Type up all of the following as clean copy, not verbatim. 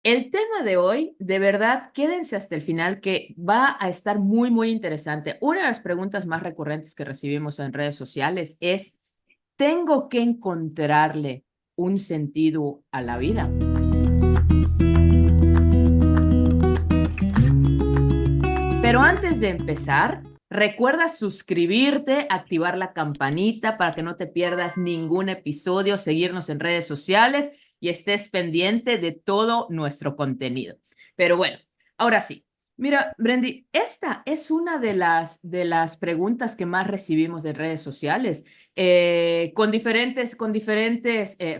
El tema de hoy, de verdad, quédense hasta el final que va a estar muy, muy interesante. Una de las preguntas más recurrentes que recibimos en redes sociales es, ¿tengo que encontrarle un sentido a la vida? Pero antes de empezar, recuerda suscribirte, activar la campanita para que no te pierdas ningún episodio, seguirnos en redes sociales y estés pendiente de todo nuestro contenido. Pero bueno, ahora sí. Mira, Brendy, esta es una de las preguntas que más recibimos de redes sociales con diferentes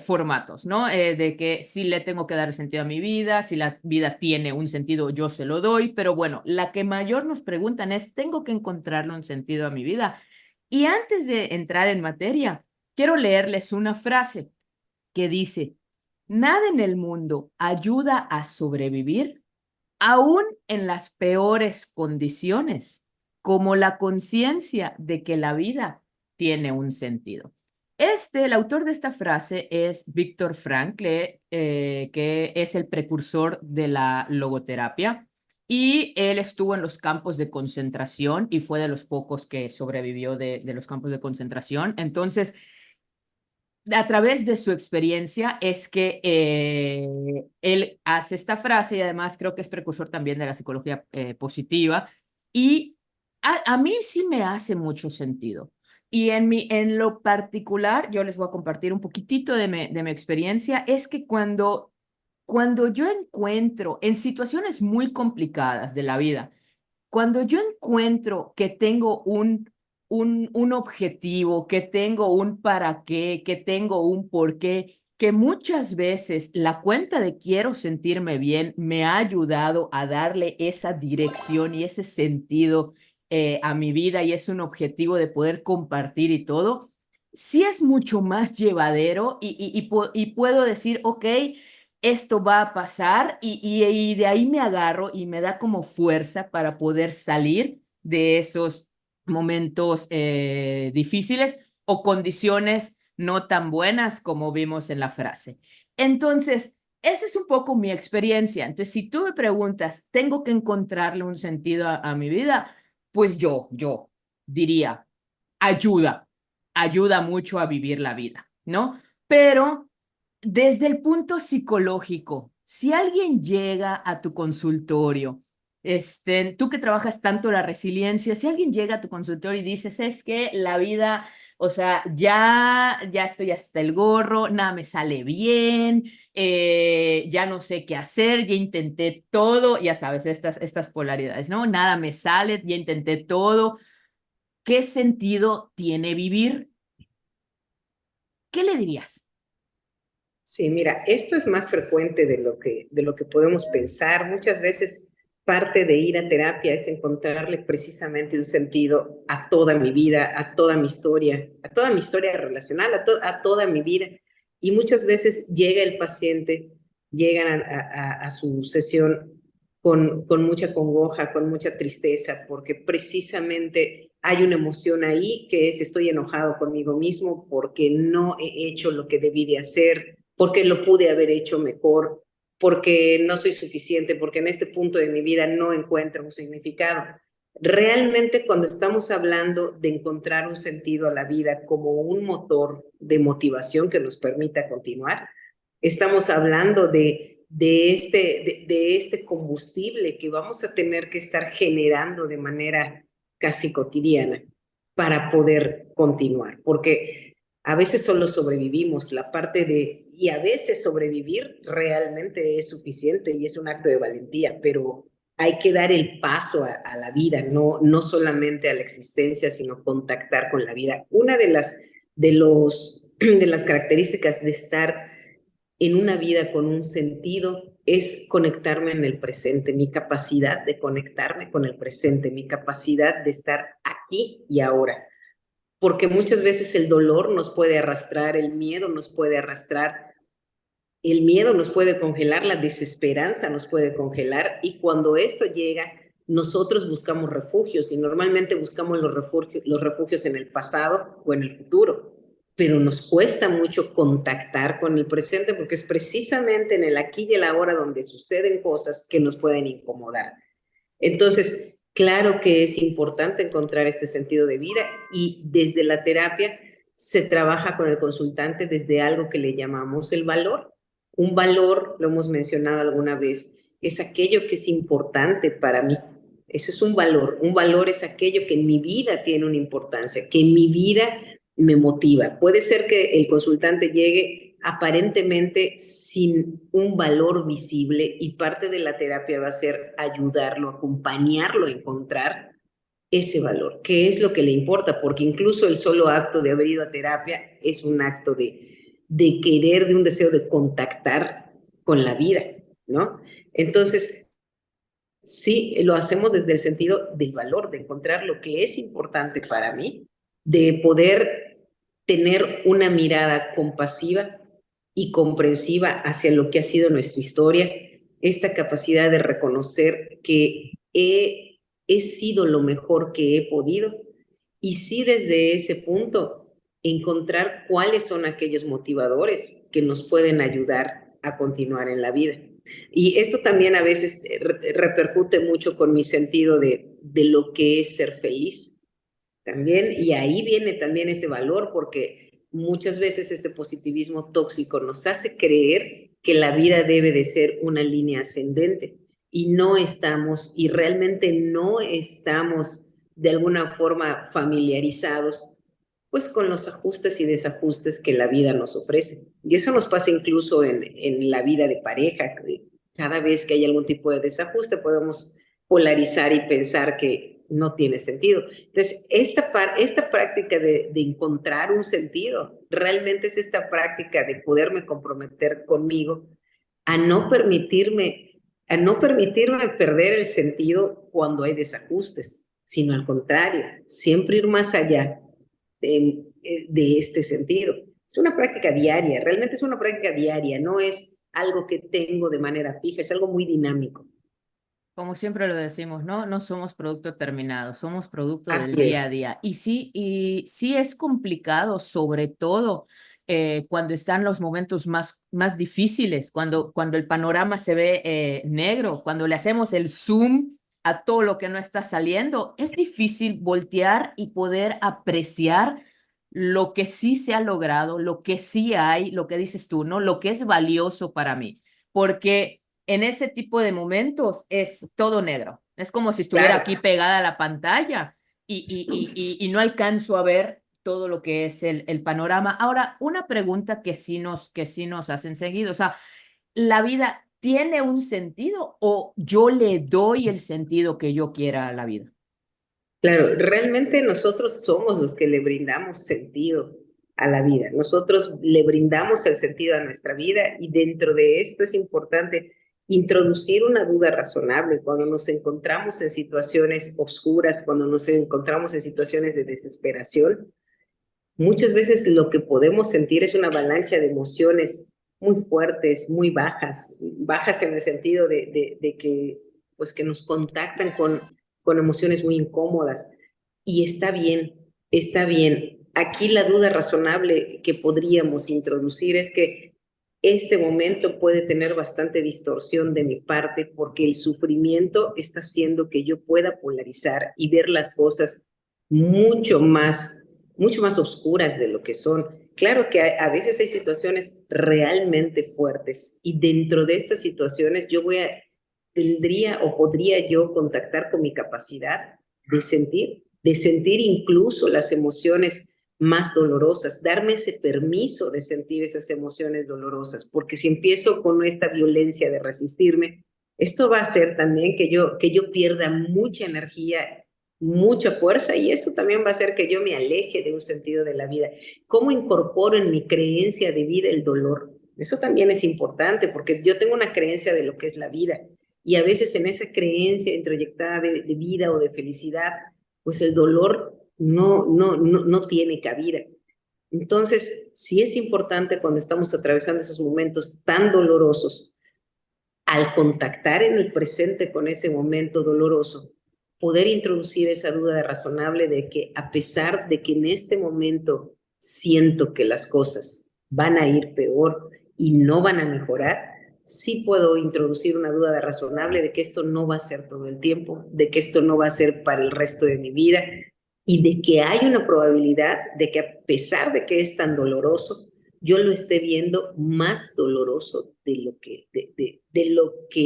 formatos, ¿no? De que si le tengo que dar sentido a mi vida, si la vida tiene un sentido, yo se lo doy, pero bueno, la que mayor nos preguntan es, ¿tengo que encontrarle un sentido a mi vida? Y antes de entrar en materia, quiero leerles una frase que dice, nada en el mundo ayuda a sobrevivir, aún en las peores condiciones, como la conciencia de que la vida tiene un sentido. El autor de esta frase es Viktor Frankl, que es el precursor de la logoterapia, y él estuvo en los campos de concentración y fue de los pocos que sobrevivió de los campos de concentración. Entonces, a través de su experiencia es que él hace esta frase y además creo que es precursor también de la psicología positiva y a mí sí me hace mucho sentido. Y en lo particular, yo les voy a compartir un poquitito de mi experiencia, es que cuando yo encuentro en situaciones muy complicadas de la vida, cuando yo encuentro que tengo un objetivo, que tengo un para qué, que tengo un por qué, que muchas veces la cuenta de quiero sentirme bien me ha ayudado a darle esa dirección y ese sentido a mi vida y es un objetivo de poder compartir y todo, sí es mucho más llevadero y puedo decir, ok, esto va a pasar y de ahí me agarro y me da como fuerza para poder salir de esos momentos difíciles o condiciones no tan buenas como vimos en la frase. Entonces, esa es un poco mi experiencia. Entonces, si tú me preguntas, ¿tengo que encontrarle un sentido a mi vida? Pues yo diría, ayuda, ayuda mucho a vivir la vida, ¿no? Pero desde el punto psicológico, si alguien llega a tu consultorio, tú que trabajas tanto la resiliencia, si alguien llega a tu consultorio y dices, es que la vida, o sea, ya estoy hasta el gorro, nada me sale bien, ya no sé qué hacer, ya intenté todo, ya sabes, estas polaridades, ¿no? Nada me sale, ya intenté todo. ¿Qué sentido tiene vivir? ¿Qué le dirías? Sí, mira, esto es más frecuente de lo que podemos pensar. Muchas veces parte de ir a terapia es encontrarle precisamente un sentido a toda mi vida, a toda mi historia relacional, a toda mi vida. Y muchas veces llega el paciente, llegan a su sesión con mucha congoja, con mucha tristeza, porque precisamente hay una emoción ahí que es estoy enojado conmigo mismo porque no he hecho lo que debí de hacer, porque lo pude haber hecho mejor, porque no soy suficiente, porque en este punto de mi vida no encuentro un significado. Realmente cuando estamos hablando de encontrar un sentido a la vida como un motor de motivación que nos permita continuar, estamos hablando de este combustible que vamos a tener que estar generando de manera casi cotidiana para poder continuar, porque a veces solo sobrevivimos la parte y a veces sobrevivir realmente es suficiente y es un acto de valentía, pero hay que dar el paso a la vida, no solamente a la existencia, sino contactar con la vida. Una de las características de estar en una vida con un sentido es conectarme en el presente, mi capacidad de conectarme con el presente, mi capacidad de estar aquí y ahora. Porque muchas veces el dolor nos puede arrastrar, el miedo nos puede arrastrar, el miedo nos puede congelar, la desesperanza nos puede congelar y cuando esto llega, nosotros buscamos refugios y normalmente buscamos los refugios en el pasado o en el futuro. pero nos cuesta mucho contactar con el presente porque es precisamente en el aquí y el ahora donde suceden cosas que nos pueden incomodar. Entonces, claro que es importante encontrar este sentido de vida y desde la terapia se trabaja con el consultante desde algo que le llamamos el valor. Un valor, lo hemos mencionado alguna vez, es aquello que es importante para mí. Eso es un valor. Un valor es aquello que en mi vida tiene una importancia, que en mi vida me motiva. Puede ser que el consultante llegue aparentemente sin un valor visible y parte de la terapia va a ser ayudarlo, acompañarlo a encontrar ese valor, qué es lo que le importa, porque incluso el solo acto de haber ido a terapia es un acto de querer, de un deseo de contactar con la vida, ¿no? Entonces, sí, lo hacemos desde el sentido del valor, de encontrar lo que es importante para mí, de poder tener una mirada compasiva y comprensiva hacia lo que ha sido nuestra historia, esta capacidad de reconocer que he sido lo mejor que he podido y sí desde ese punto encontrar cuáles son aquellos motivadores que nos pueden ayudar a continuar en la vida. Y esto también a veces repercute mucho con mi sentido de lo que es ser feliz también, y ahí viene también este valor, porque muchas veces este positivismo tóxico nos hace creer que la vida debe de ser una línea ascendente, y no estamos, y realmente no estamos de alguna forma familiarizados pues con los ajustes y desajustes que la vida nos ofrece. Y eso nos pasa incluso en la vida de pareja. Cada vez que hay algún tipo de desajuste podemos polarizar y pensar que no tiene sentido. Entonces, esta práctica de encontrar un sentido, realmente es esta práctica de poderme comprometer conmigo a no permitirme, a no permitirme perder el sentido cuando hay desajustes, sino al contrario, siempre ir más allá de este sentido. Es una práctica diaria, realmente es una práctica diaria, no es algo que tengo de manera fija, es algo muy dinámico. Como siempre lo decimos, ¿no? No somos producto terminado, somos producto del Así día a es. día. Y sí es complicado, sobre todo cuando están los momentos más difíciles, cuando el panorama se ve negro, cuando le hacemos el zoom a todo lo que no está saliendo, es difícil voltear y poder apreciar lo que sí se ha logrado, lo que sí hay, lo que dices tú, ¿no? Lo que es valioso para mí. Porque en ese tipo de momentos es todo negro. Es como si estuviera Claro, aquí pegada a la pantalla y no alcanzo a ver todo lo que es el panorama. Ahora, una pregunta que sí nos hacen seguido, o sea, ¿la vida tiene un sentido o yo le doy el sentido que yo quiera a la vida? claro, realmente nosotros somos los que le brindamos sentido a la vida. Nosotros le brindamos el sentido a nuestra vida y dentro de esto es importante introducir una duda razonable cuando nos encontramos en situaciones oscuras, cuando nos encontramos en situaciones de desesperación. Muchas veces lo que podemos sentir es una avalancha de emociones muy fuertes, muy bajas, bajas en el sentido de que, pues que nos contactan con emociones muy incómodas. Y está bien, está bien. Aquí la duda razonable que podríamos introducir es que este momento puede tener bastante distorsión de mi parte porque el sufrimiento está haciendo que yo pueda polarizar y ver las cosas mucho mucho más oscuras de lo que son. Claro que a veces hay situaciones realmente fuertes y dentro de estas situaciones tendría o podría yo contactar con mi capacidad de sentir incluso las emociones más dolorosas, darme ese permiso de sentir esas emociones dolorosas, porque si empiezo con esta violencia de resistirme, esto va a hacer también que yo pierda mucha energía, mucha fuerza, y esto también va a hacer que yo me aleje de un sentido de la vida. ¿Cómo incorporo en mi creencia de vida el dolor? Eso también es importante, porque yo tengo una creencia de lo que es la vida, y a veces en esa creencia introyectada de vida o de felicidad, pues el dolor no tiene cabida. Entonces, sí es importante cuando estamos atravesando esos momentos tan dolorosos, al contactar en el presente con ese momento doloroso, poder introducir esa duda razonable de que a pesar de que en este momento siento que las cosas van a ir peor y no van a mejorar, sí puedo introducir una duda razonable de que esto no va a ser todo el tiempo, de que esto no va a ser para el resto de mi vida y de que hay una probabilidad de que a pesar de que es tan doloroso, yo lo esté viendo más doloroso de lo que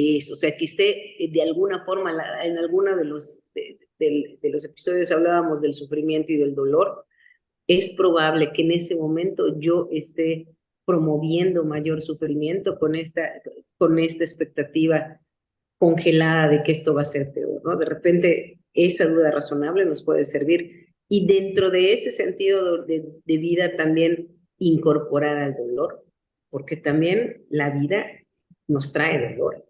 es. O sea, que esté de alguna forma, en alguno de los episodios hablábamos del sufrimiento y del dolor. Es probable que en ese momento yo esté promoviendo mayor sufrimiento con esta expectativa congelada de que esto va a ser peor, ¿no? De repente, esa duda razonable nos puede servir. Y dentro de ese sentido de vida también incorporar al dolor, porque también la vida nos trae dolor.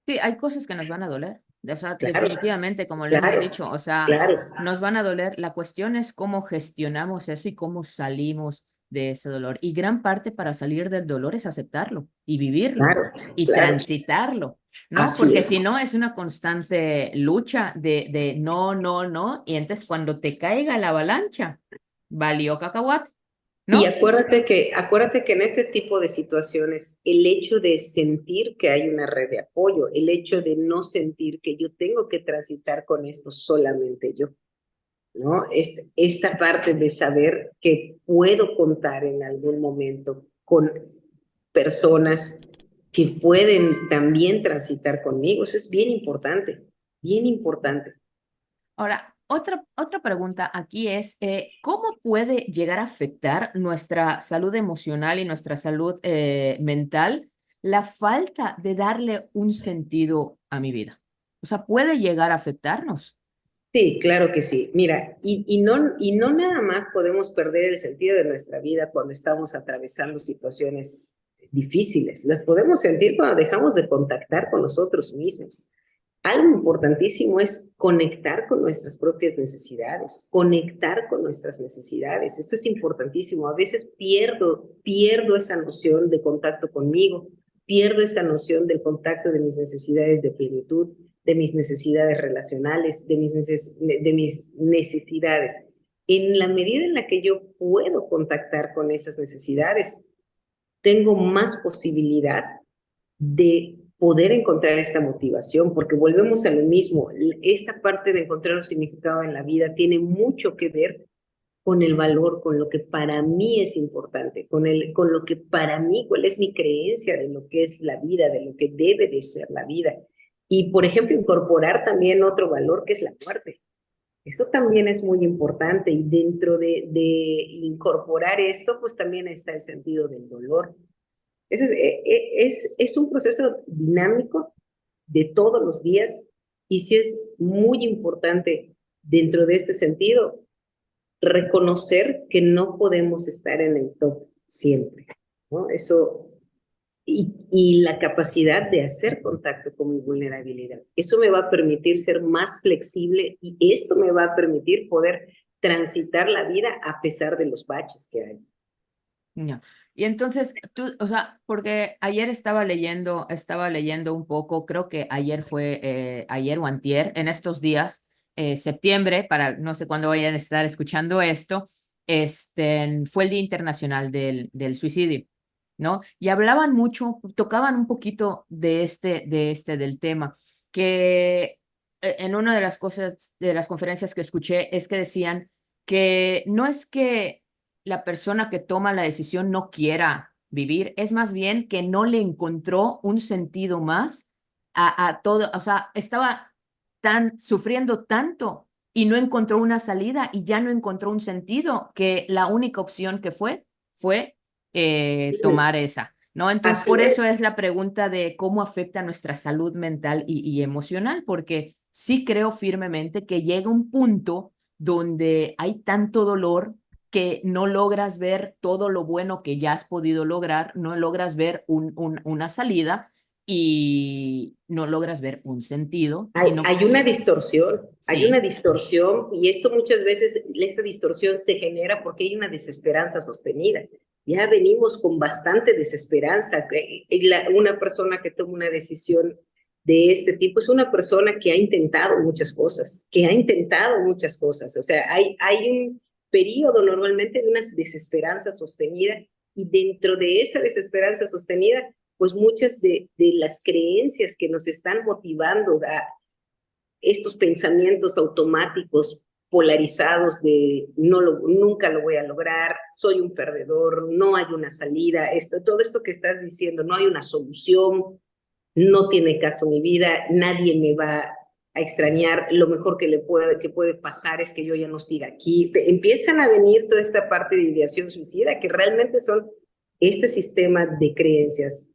Sí, hay cosas que nos van a doler. O sea, Claro, definitivamente, como lo hemos claro, dicho, o sea, claro, nos van a doler. La cuestión es cómo gestionamos eso y cómo salimos de ese dolor. Y gran parte para salir del dolor es aceptarlo y vivirlo claro, y claro. transitarlo, ¿no? Así Porque si es. no, es una constante lucha de no, no, no. Y entonces cuando te caiga la avalancha, valió cacahuate, Y ¿no? acuérdate que en este tipo de situaciones, el hecho de sentir que hay una red de apoyo, el hecho de no sentir que yo tengo que transitar con esto solamente yo, ¿no? Esta parte de saber que puedo contar en algún momento con personas que pueden también transitar conmigo, eso es bien importante, bien importante. Ahora, otra pregunta aquí es, ¿cómo puede llegar a afectar nuestra salud emocional y nuestra salud mental la falta de darle un sentido a mi vida? O sea, ¿puede llegar a afectarnos? Sí, claro que sí. Mira, y no nada más podemos perder el sentido de nuestra vida cuando estamos atravesando situaciones difíciles. Las podemos sentir cuando dejamos de contactar con nosotros mismos. Algo importantísimo es conectar con nuestras propias necesidades, conectar con nuestras necesidades. Esto es importantísimo. A veces pierdo esa noción de contacto conmigo, pierdo esa noción del contacto de mis necesidades de plenitud, de mis necesidades relacionales, de mis necesidades. En la medida en la que yo puedo contactar con esas necesidades, tengo más posibilidad de poder encontrar esta motivación, porque volvemos a lo mismo, esta parte de encontrar un significado en la vida tiene mucho que ver con el valor, con lo que para mí es importante, con lo que para mí, cuál es mi creencia de lo que es la vida, de lo que debe de ser la vida. Y, por ejemplo, incorporar también otro valor que es la muerte. Eso también es muy importante y dentro de incorporar esto, pues también está el sentido del dolor. Es un proceso dinámico de todos los días y sí es muy importante dentro de este sentido reconocer que no podemos estar en el top siempre, ¿no? Eso, y la capacidad de hacer contacto con mi vulnerabilidad. Eso me va a permitir ser más flexible y esto me va a permitir poder transitar la vida a pesar de los baches que hay. No. Y entonces, tú, o sea, porque ayer estaba leyendo un poco, creo que ayer fue, ayer o antier, en estos días, septiembre, para no sé cuándo vayan a estar escuchando esto, fue el Día Internacional del Suicidio, ¿no? Y hablaban mucho, tocaban un poquito del tema, que en una de las cosas, de las conferencias que escuché, es que decían que no es que la persona que toma la decisión no quiera vivir, es más bien que no le encontró un sentido más a todo, o sea, estaba sufriendo tanto y no encontró una salida y ya no encontró un sentido, que la única opción que fue Sí, tomar esa, ¿no? Entonces, así por eso es es. la pregunta de cómo afecta nuestra salud mental y emocional, porque sí creo firmemente que llega un punto donde hay tanto dolor que no logras ver todo lo bueno que ya has podido lograr, no logras ver una salida y no logras ver un sentido y no, Hay una sí, distorsión y esto muchas veces, esta distorsión se genera porque hay una desesperanza sostenida. Ya venimos con bastante desesperanza. Una persona que toma una decisión de este tipo es una persona que ha intentado muchas cosas, que ha intentado muchas cosas. O sea, hay periodo normalmente de una desesperanza sostenida, y dentro de esa desesperanza sostenida, pues muchas de las creencias que nos están motivando a estos pensamientos automáticos polarizados de nunca lo voy a lograr, soy un perdedor, no hay una salida, todo esto que estás diciendo, no hay una solución, no tiene caso mi vida, nadie me va a extrañar, lo mejor que puede pasar es que yo ya no siga aquí. Empiezan a venir toda esta parte de ideación suicida, que realmente son este sistema de creencias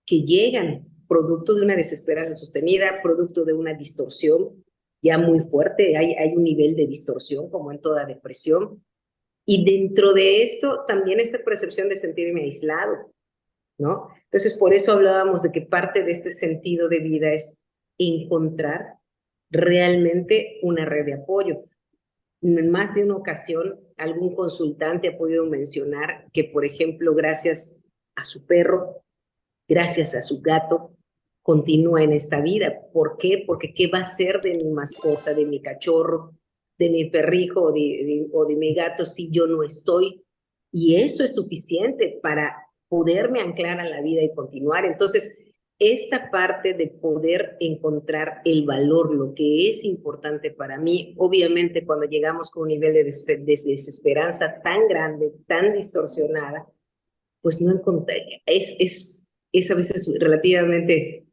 que llegan producto de una desesperanza sostenida, producto de una distorsión ya muy fuerte, hay un nivel de distorsión como en toda depresión, y dentro de esto también esta percepción de sentirme aislado, ¿no? Entonces, por eso hablábamos de que parte de este sentido de vida es encontrar realmente una red de apoyo. En más de una ocasión, algún consultante ha podido mencionar que, por ejemplo, gracias a su perro, gracias a su gato, continúa en esta vida. ¿Por qué? Porque ¿qué va a ser de mi mascota, de mi cachorro, de mi perrijo o de mi gato si yo no estoy? Y esto es suficiente para poderme anclar a la vida y continuar. Entonces, esta parte de poder encontrar el valor, lo que es importante para mí, obviamente cuando llegamos con un nivel de desesperanza tan grande, tan distorsionada, pues no encontré, es a veces relativamente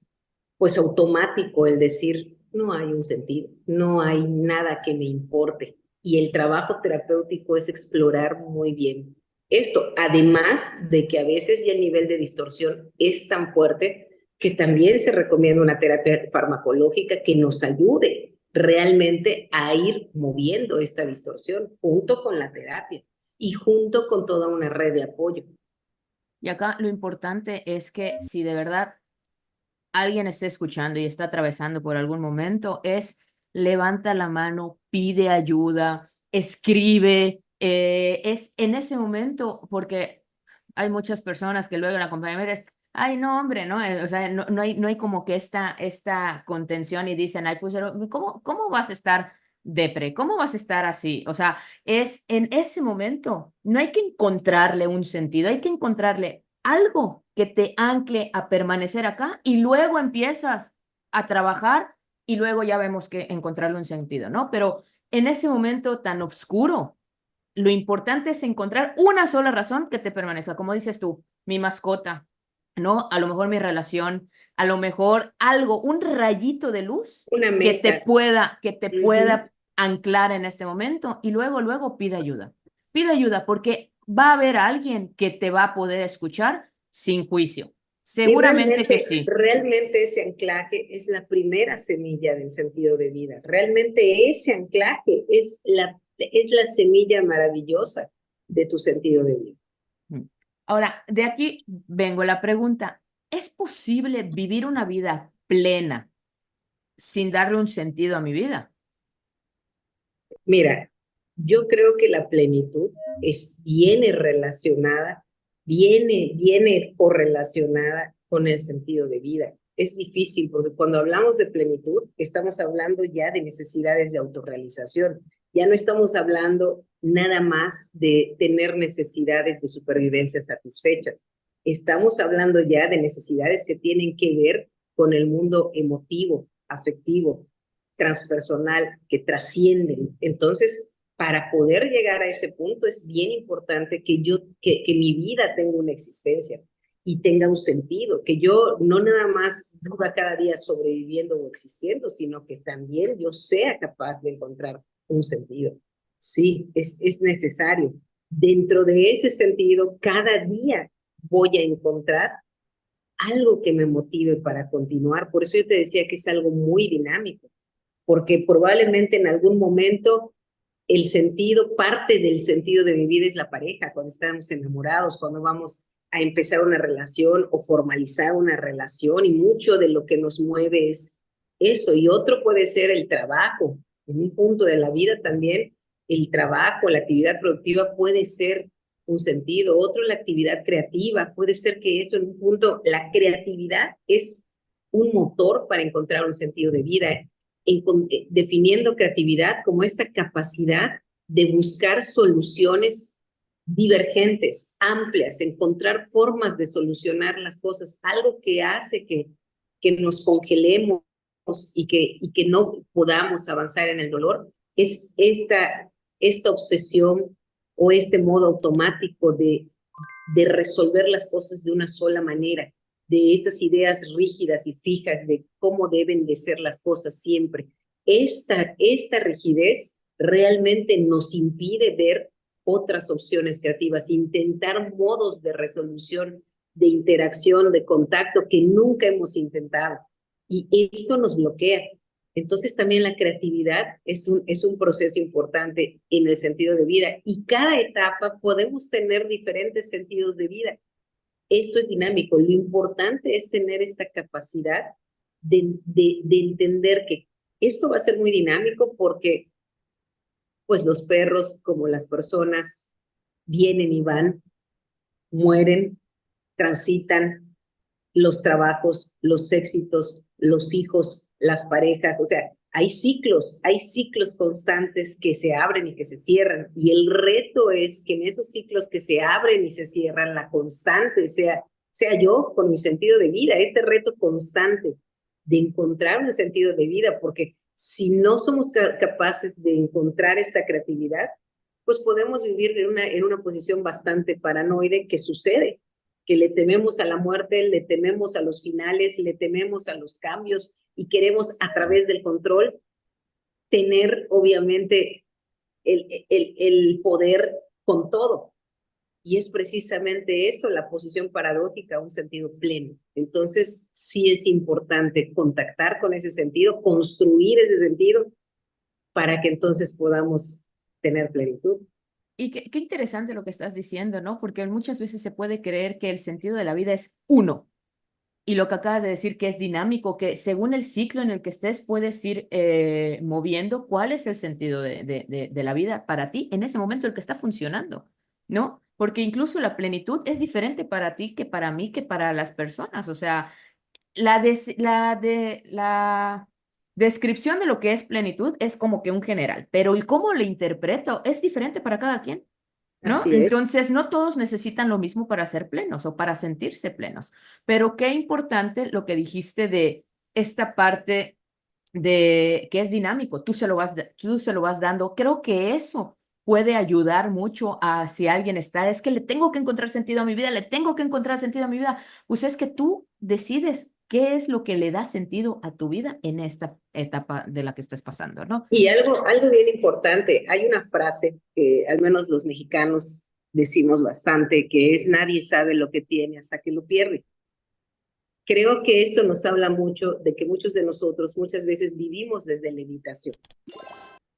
pues automático el decir, no hay un sentido, no hay nada que me importe. Y el trabajo terapéutico es explorar muy bien esto, además de que a veces ya el nivel de distorsión es tan fuerte que también se recomienda una terapia farmacológica que nos ayude realmente a ir moviendo esta distorsión junto con la terapia y junto con toda una red de apoyo. Y acá lo importante es que si de verdad alguien está escuchando y está atravesando por algún momento, es levanta la mano, pide ayuda, escribe, es en ese momento, porque hay muchas personas que luego en acompañamiento es, ay, no, hombre, ¿no? O sea, no hay como que esta contención y dicen, ay, pues, ¿cómo vas a estar depre? ¿Cómo vas a estar así? O sea, es en ese momento, no hay que encontrarle un sentido, hay que encontrarle algo que te ancle a permanecer acá y luego empiezas a trabajar y luego ya vemos que encontrarle un sentido, ¿no? Pero en ese momento tan oscuro, lo importante es encontrar una sola razón que te permanezca, como dices tú, mi mascota, ¿no? A lo mejor mi relación, a lo mejor algo, un rayito de luz Una que te meta. pueda, que te Uh-huh. pueda anclar en este momento y luego pide ayuda. Pide ayuda porque va a haber alguien que te va a poder escuchar sin juicio. Y Seguramente que sí. realmente ese anclaje es la primera semilla del sentido de vida. Realmente ese anclaje es la semilla maravillosa de tu sentido de vida. Ahora, de aquí vengo la pregunta. ¿Es posible vivir una vida plena sin darle un sentido a mi vida? Mira, yo creo que la plenitud viene relacionada, viene correlacionada con el sentido de vida. Es difícil porque cuando hablamos de plenitud, estamos hablando ya de necesidades de autorrealización. Ya no estamos hablando nada más de tener necesidades de supervivencia satisfechas. Estamos hablando ya de necesidades que tienen que ver con el mundo emotivo, afectivo, transpersonal, que trascienden. Entonces, para poder llegar a ese punto es bien importante que mi vida tenga una existencia y tenga un sentido, que yo no nada más viva cada día sobreviviendo o existiendo, sino que también yo sea capaz de encontrar un sentido. Sí, es necesario. Dentro de ese sentido, cada día voy a encontrar algo que me motive para continuar. Por eso yo te decía que es algo muy dinámico, porque probablemente en algún momento parte del sentido de mi vida es la pareja, cuando estamos enamorados, cuando vamos a empezar una relación o formalizar una relación, y mucho de lo que nos mueve es eso, y otro puede ser el trabajo. En un punto de la vida también el trabajo, la actividad productiva puede ser un sentido, otro la actividad creativa, puede ser que eso en un punto, la creatividad es un motor para encontrar un sentido de vida, definiendo creatividad como esta capacidad de buscar soluciones divergentes, amplias, encontrar formas de solucionar las cosas, algo que hace que nos congelemos y que no podamos avanzar en el dolor, es esta obsesión o este modo automático de resolver las cosas de una sola manera, de estas ideas rígidas y fijas de cómo deben de ser las cosas siempre. Esta rigidez realmente nos impide ver otras opciones creativas, intentar modos de resolución, de interacción, de contacto que nunca hemos intentado. Y esto nos bloquea. Entonces también la creatividad es un proceso importante en el sentido de vida y cada etapa podemos tener diferentes sentidos de vida. Esto es dinámico. Lo importante es tener esta capacidad de entender que esto va a ser muy dinámico porque pues los perros como las personas vienen y van, mueren, transitan los trabajos, los éxitos, los hijos, las parejas, o sea, hay ciclos constantes que se abren y que se cierran, y el reto es que en esos ciclos que se abren y se cierran, la constante sea yo con mi sentido de vida, este reto constante de encontrar un sentido de vida, porque si no somos capaces de encontrar esta creatividad, pues podemos vivir en una posición bastante paranoide que sucede, que le tememos a la muerte, le tememos a los finales, le tememos a los cambios y queremos a través del control tener obviamente el poder con todo. Y es precisamente eso, la posición paradójica, un sentido pleno. Entonces, sí es importante contactar con ese sentido, construir ese sentido para que entonces podamos tener plenitud. Y qué interesante lo que estás diciendo, ¿no? Porque muchas veces se puede creer que el sentido de la vida es uno. Y lo que acabas de decir, que es dinámico, que según el ciclo en el que estés, puedes ir moviendo cuál es el sentido de la vida para ti en ese momento el que está funcionando, ¿no? Porque incluso la plenitud es diferente para ti que para mí, que para las personas. O sea, la descripción de lo que es plenitud es como que un general, pero el cómo lo interpreto es diferente para cada quien. ¿No? Así es. Entonces, no todos necesitan lo mismo para ser plenos o para sentirse plenos, pero qué importante lo que dijiste de esta parte de que es dinámico, tú se lo vas dando. Creo que eso puede ayudar mucho a si alguien está, es que le tengo que encontrar sentido a mi vida, le tengo que encontrar sentido a mi vida. Pues es que tú decides qué es lo que le da sentido a tu vida en esta etapa de la que estás pasando, ¿no? Y algo bien importante, hay una frase que al menos los mexicanos decimos bastante, que es nadie sabe lo que tiene hasta que lo pierde. Creo que esto nos habla mucho de que muchos de nosotros muchas veces vivimos desde la evitación.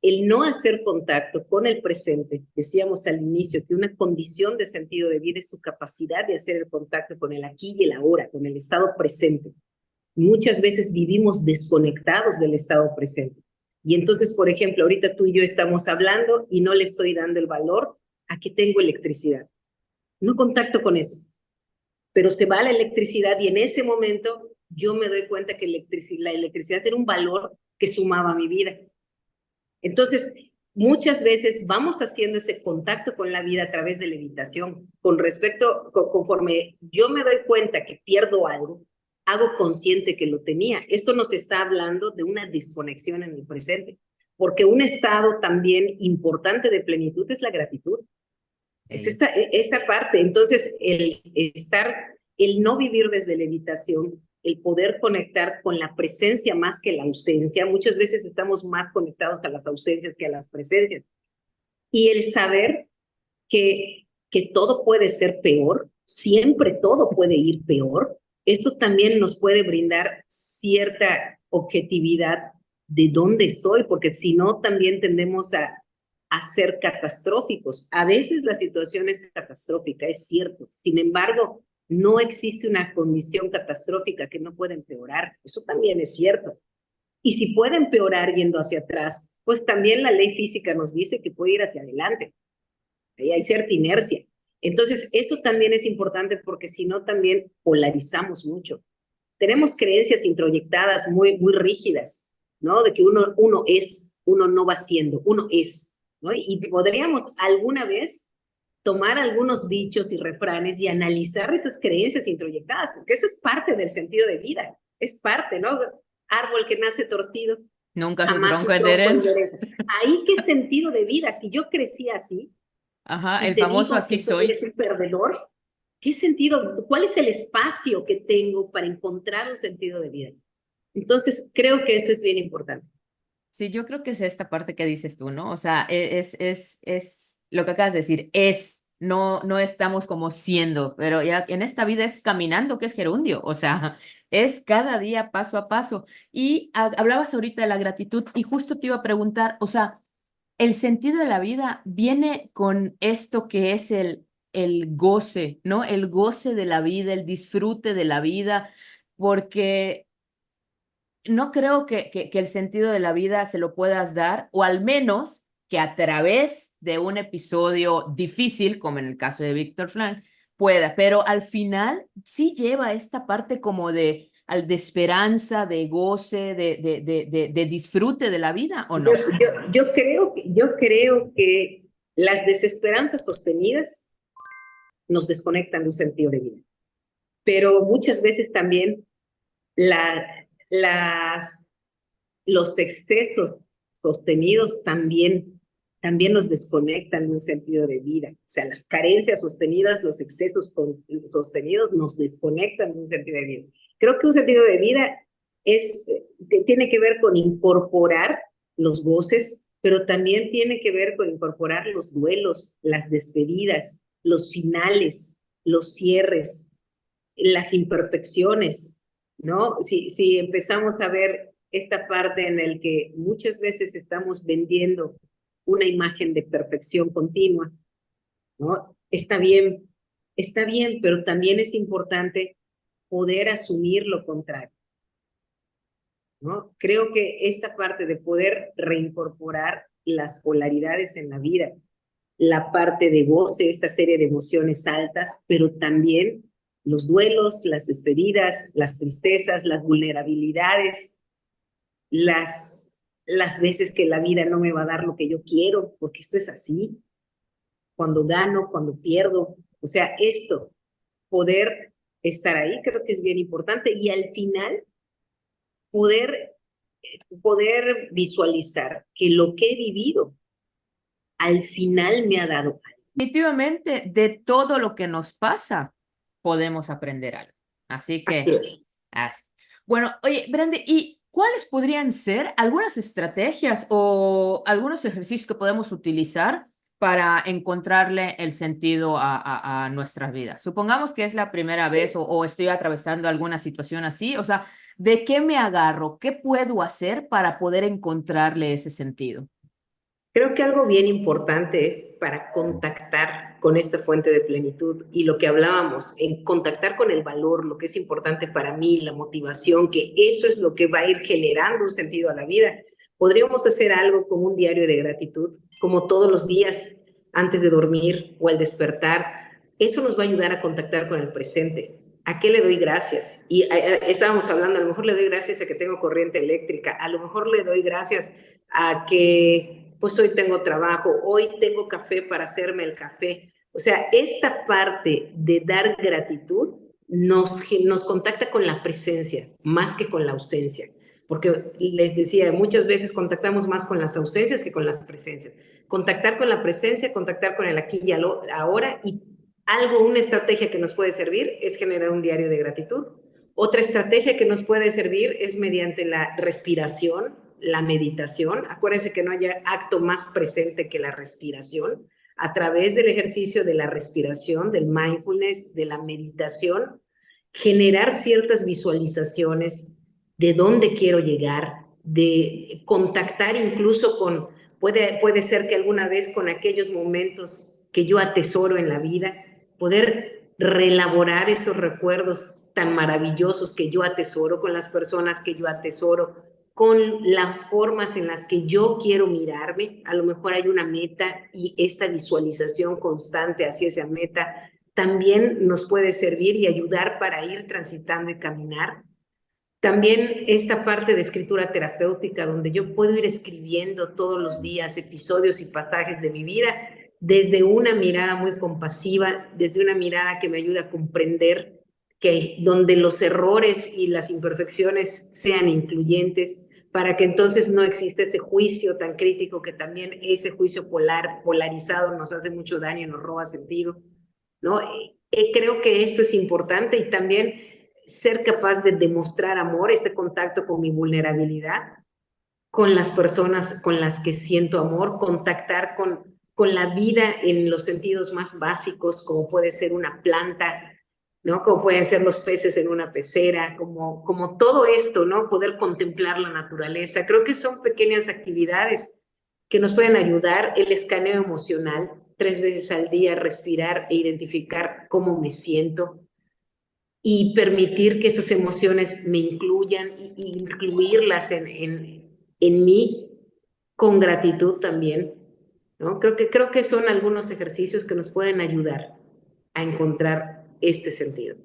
El no hacer contacto con el presente, decíamos al inicio que una condición de sentido de vida es su capacidad de hacer el contacto con el aquí y el ahora, con el estado presente. Muchas veces vivimos desconectados del estado presente. Y entonces, por ejemplo, ahorita tú y yo estamos hablando y no le estoy dando el valor a que tengo electricidad. No contacto con eso. Pero se va la electricidad y en ese momento yo me doy cuenta que la electricidad era un valor que sumaba a mi vida. Entonces, muchas veces vamos haciendo ese contacto con la vida a través de la evitación. Conforme yo me doy cuenta que pierdo algo, hago consciente que lo tenía. Esto nos está hablando de una desconexión en el presente, porque un estado también importante de plenitud es la gratitud. Es esta parte. Entonces, el no vivir desde la evitación, el poder conectar con la presencia más que la ausencia. Muchas veces estamos más conectados a las ausencias que a las presencias. Y el saber que todo puede ser peor, siempre todo puede ir peor, esto también nos puede brindar cierta objetividad de dónde estoy, porque si no, también tendemos a ser catastróficos. A veces la situación es catastrófica, es cierto. Sin embargo, no existe una condición catastrófica que no pueda empeorar. Eso también es cierto. Y si puede empeorar yendo hacia atrás, pues también la ley física nos dice que puede ir hacia adelante. Ahí hay cierta inercia. Entonces, esto también es importante porque si no, también polarizamos mucho. Tenemos creencias introyectadas muy rígidas, ¿no? De que uno es, uno no va siendo, uno es, ¿no? Y podríamos alguna vez tomar algunos dichos y refranes y analizar esas creencias introyectadas, porque eso es parte del sentido de vida, es parte, ¿no? Árbol que nace torcido, Nunca su jamás su tronco tronco endereza. endereza. Ahí qué sentido de vida, si yo crecí así Ajá, y el te famoso digo así que soy. eres un perdedor, ¿qué sentido, cuál es el espacio que tengo para encontrar un sentido de vida? Entonces, creo que eso es bien importante. Sí, yo creo que es esta parte que dices tú, ¿no? O sea, es lo que acabas de decir, no estamos como siendo, pero ya en esta vida es caminando, que es gerundio, o sea, es cada día paso a paso. Y hablabas ahorita de la gratitud y justo te iba a preguntar, o sea, el sentido de la vida viene con esto que es el goce, ¿no? El goce de la vida, el disfrute de la vida, porque no creo que el sentido de la vida se lo puedas dar, o al menos que a través de un episodio difícil, como en el caso de Víctor Frank, pueda, pero al final sí lleva esta parte como de esperanza, de goce, de disfrute de la vida, ¿o Yo, no? yo creo que las desesperanzas sostenidas nos desconectan de un sentido de vida, pero muchas veces también la, las, los excesos sostenidos también nos desconectan de un sentido de vida. O sea, las carencias sostenidas, los excesos sostenidos nos desconectan de un sentido de vida. Creo que un sentido de vida tiene que ver con incorporar los goces, pero también tiene que ver con incorporar los duelos, las despedidas, los finales, los cierres, las imperfecciones, ¿no? Si empezamos a ver esta parte en el que muchas veces estamos vendiendo una imagen de perfección continua, ¿no? Está bien, pero también es importante poder asumir lo contrario, ¿no? Creo que esta parte de poder reincorporar las polaridades en la vida, la parte de goce, esta serie de emociones altas, pero también los duelos, las despedidas, las tristezas, las vulnerabilidades, las veces que la vida no me va a dar lo que yo quiero, porque esto es así, cuando gano, cuando pierdo, o sea, esto, poder estar ahí creo que es bien importante y al final poder, poder visualizar que lo que he vivido al final me ha dado. Definitivamente, de todo lo que nos pasa, podemos aprender algo. Así Así que, es. así. Bueno, oye, Brandy, ¿y cuáles podrían ser algunas estrategias o algunos ejercicios que podemos utilizar para encontrarle el sentido a nuestras vidas? Supongamos que es la primera vez o estoy atravesando alguna situación así, o sea, ¿de qué me agarro? ¿Qué puedo hacer para poder encontrarle ese sentido? Creo que algo bien importante es para contactar con esta fuente de plenitud y lo que hablábamos, en contactar con el valor, lo que es importante para mí, la motivación, que eso es lo que va a ir generando un sentido a la vida. Podríamos hacer algo como un diario de gratitud, como todos los días antes de dormir o al despertar. Eso nos va a ayudar a contactar con el presente. ¿A qué le doy gracias? Y estábamos hablando, a lo mejor le doy gracias a que tengo corriente eléctrica, a lo mejor le doy gracias a que pues hoy tengo trabajo, hoy tengo café para hacerme el café. O sea, esta parte de dar gratitud nos contacta con la presencia más que con la ausencia. Porque les decía, muchas veces contactamos más con las ausencias que con las presencias. Contactar con la presencia, contactar con el aquí y ahora, y una estrategia que nos puede servir es generar un diario de gratitud. Otra estrategia que nos puede servir es mediante la respiración, la meditación. Acuérdense que no haya acto más presente que la respiración. A través del ejercicio de la respiración, del mindfulness, de la meditación, generar ciertas visualizaciones de dónde quiero llegar, de contactar incluso con, puede ser que alguna vez con aquellos momentos que yo atesoro en la vida, poder reelaborar esos recuerdos tan maravillosos que yo atesoro, con las personas que yo atesoro, con las formas en las que yo quiero mirarme. A lo mejor hay una meta y esta visualización constante hacia esa meta también nos puede servir y ayudar para ir transitando y caminar. También esta parte de escritura terapéutica, donde yo puedo ir escribiendo todos los días episodios y pasajes de mi vida desde una mirada muy compasiva, desde una mirada que me ayuda a comprender que donde los errores y las imperfecciones sean incluyentes, para que entonces no exista ese juicio tan crítico, que también ese juicio polarizado nos hace mucho daño y nos roba sentido, ¿no? Creo que esto es importante, y también ser capaz de demostrar amor, este contacto con mi vulnerabilidad, con las personas con las que siento amor, contactar con la vida en los sentidos más básicos, como puede ser una planta, ¿no? Como pueden ser los peces en una pecera, como todo esto, ¿no? Poder contemplar la naturaleza. Creo que son pequeñas actividades que nos pueden ayudar. El escaneo emocional, 3 veces al día, respirar e identificar cómo me siento, y permitir que estas emociones me incluyan, y incluirlas en mí con gratitud también, ¿no? Creo que son algunos ejercicios que nos pueden ayudar a encontrar este sentido.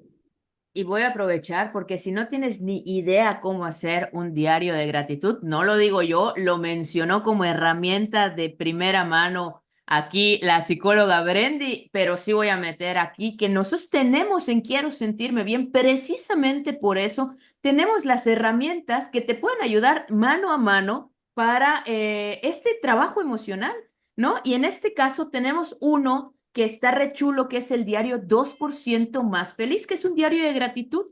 Y voy a aprovechar porque si no tienes ni idea cómo hacer un diario de gratitud, no lo digo yo, lo mencionó como herramienta de primera mano aquí la psicóloga Brendy, pero sí voy a meter aquí que nosotros tenemos en Quiero Sentirme Bien, precisamente por eso tenemos las herramientas que te pueden ayudar mano a mano para este trabajo emocional, ¿no? Y en este caso tenemos uno que está re chulo, que es el diario 2% más feliz, que es un diario de gratitud,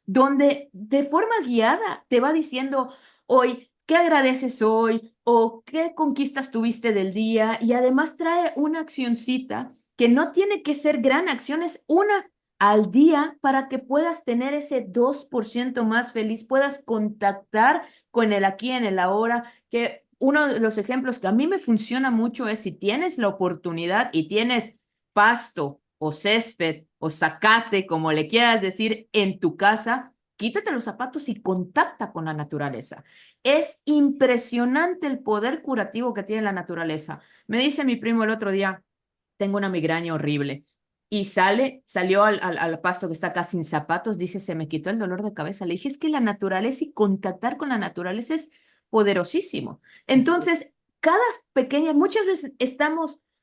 donde de forma guiada te va diciendo hoy qué agradeces hoy o qué conquistas tuviste del día, y además trae una accioncita que no tiene que ser gran acción, es una al día para que puedas tener ese 2% más feliz, puedas contactar con el aquí en el ahora, que uno de los ejemplos que a mí me funciona mucho es si tienes la oportunidad y tienes pasto o césped o zacate, como le quieras decir, en tu casa, quítate los zapatos y contacta con la naturaleza. Es impresionante el poder curativo que tiene la naturaleza. Me dice mi primo el otro día, tengo una migraña horrible. Y salió al pasto que está acá sin zapatos, dice, se me quitó el dolor de cabeza. Le dije, es que la naturaleza y contactar con la naturaleza es poderosísimo. Entonces, cada pequeña, muchas veces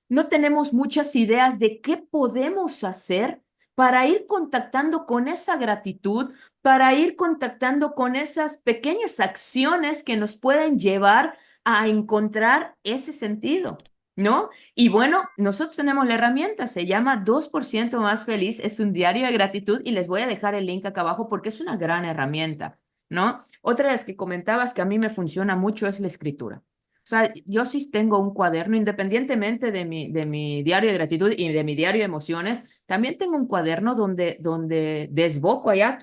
no tenemos muchas ideas de qué podemos hacer para ir contactando con esa gratitud, para ir contactando con esas pequeñas acciones que nos pueden llevar a encontrar ese sentido, ¿no? Y bueno, nosotros tenemos la herramienta, se llama 2% más feliz, es un diario de gratitud y les voy a dejar el link acá abajo porque es una gran herramienta, ¿no? Otra de las que comentabas que a mí me funciona mucho es la escritura. O sea, yo sí tengo un cuaderno, independientemente de mi diario de gratitud y de mi diario de emociones, también tengo un cuaderno donde desboco allá,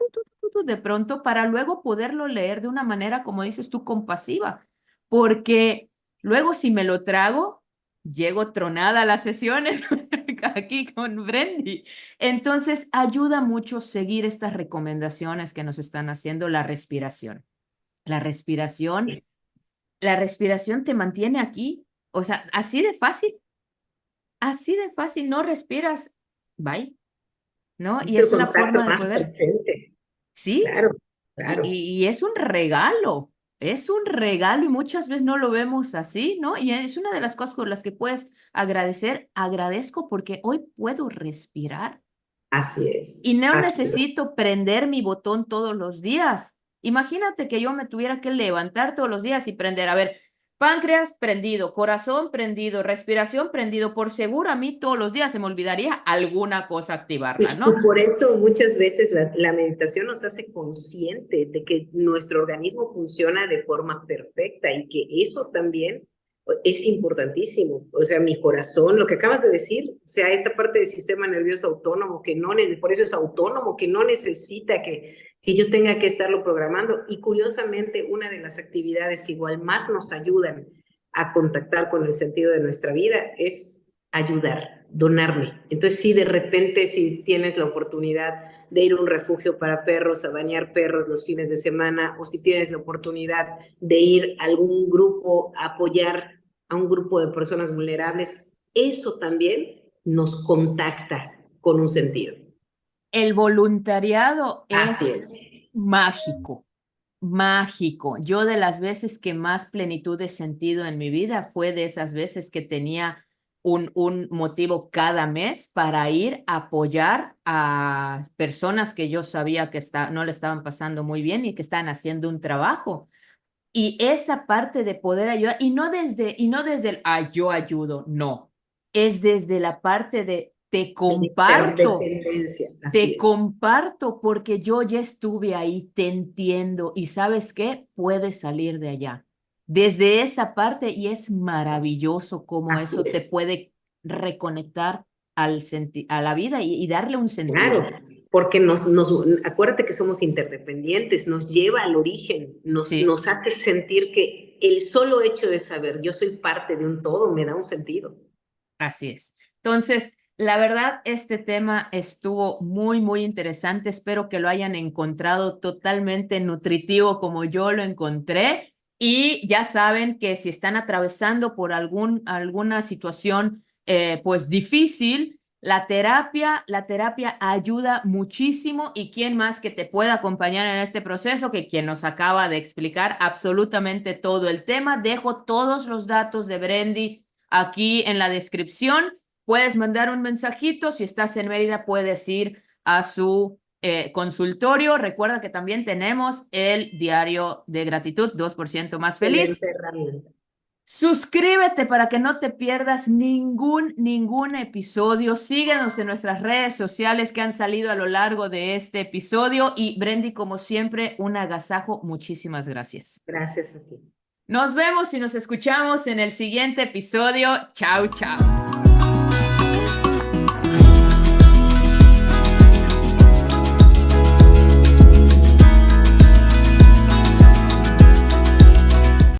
de pronto, para luego poderlo leer de una manera, como dices tú, compasiva. Porque luego si me lo trago, llego tronada a las sesiones aquí con Brendy. Entonces, ayuda mucho seguir estas recomendaciones que nos están haciendo la respiración. La respiración la respiración te mantiene aquí, o sea, así de fácil, no respiras, bye, ¿no? Y Es el es una contacto forma de más poder, presente. sí, Claro, y, claro. y, y es un regalo y muchas veces no lo vemos así, ¿no? Y es una de las cosas con las que puedes agradecer, agradezco porque hoy puedo respirar Así es. y no Así es. necesito prender mi botón todos los días. Imagínate que yo me tuviera que levantar todos los días y prender, a ver, páncreas prendido, corazón prendido, respiración prendido. Por seguro a mí todos los días se me olvidaría alguna cosa activarla, Y ¿no? por eso muchas veces la meditación nos hace consciente de que nuestro organismo funciona de forma perfecta, y que eso también es importantísimo. O sea, mi corazón, lo que acabas de decir, o sea, esta parte del sistema nervioso autónomo que no, por eso es autónomo, que no necesita que yo tenga que estarlo programando. Y curiosamente, una de las actividades que igual más nos ayudan a contactar con el sentido de nuestra vida es ayudar, donarme. Entonces, si de repente, si tienes la oportunidad de ir a un refugio para perros, a bañar perros los fines de semana, o si tienes la oportunidad de ir a algún grupo, a apoyar a un grupo de personas vulnerables, eso también nos contacta con un sentido. El voluntariado Así es es. mágico. mágico. Yo de las veces que más plenitud he sentido en mi vida fue de esas veces que tenía un motivo cada mes para ir a apoyar a personas que yo sabía que no le estaban pasando muy bien y que estaban haciendo un trabajo. Y esa parte de poder ayudar, y no desde el, yo ayudo, no, es desde la parte de De interdependencia, así te es. comparto porque yo ya estuve ahí, te entiendo y sabes qué, puedes salir de allá. Desde esa parte y es maravilloso cómo Así eso te es. puede reconectar a la vida y darle un Claro, sentido. porque acuérdate que somos interdependientes, nos lleva al origen, Sí. nos hace sentir que el solo hecho de saber yo soy parte de un todo me da un sentido. Así es. Entonces, la verdad, este tema estuvo muy, muy interesante. Espero que lo hayan encontrado totalmente nutritivo como yo lo encontré. Y ya saben que si están atravesando por alguna situación pues difícil, la terapia ayuda muchísimo y quién más que te pueda acompañar en este proceso que quien nos acaba de explicar absolutamente todo el tema. Dejo todos los datos de Brendy aquí en la descripción. Puedes mandar un mensajito. Si estás en Mérida, puedes ir a su consultorio. Recuerda que también tenemos el diario de gratitud, 2% más feliz. Excelente herramienta. Suscríbete para que no te pierdas ningún episodio. Síguenos en nuestras redes sociales que han salido a lo largo de este episodio. Y Brendy, como siempre, un agasajo. Muchísimas gracias. Gracias a ti. Nos vemos y nos escuchamos en el siguiente episodio. Chao, chao.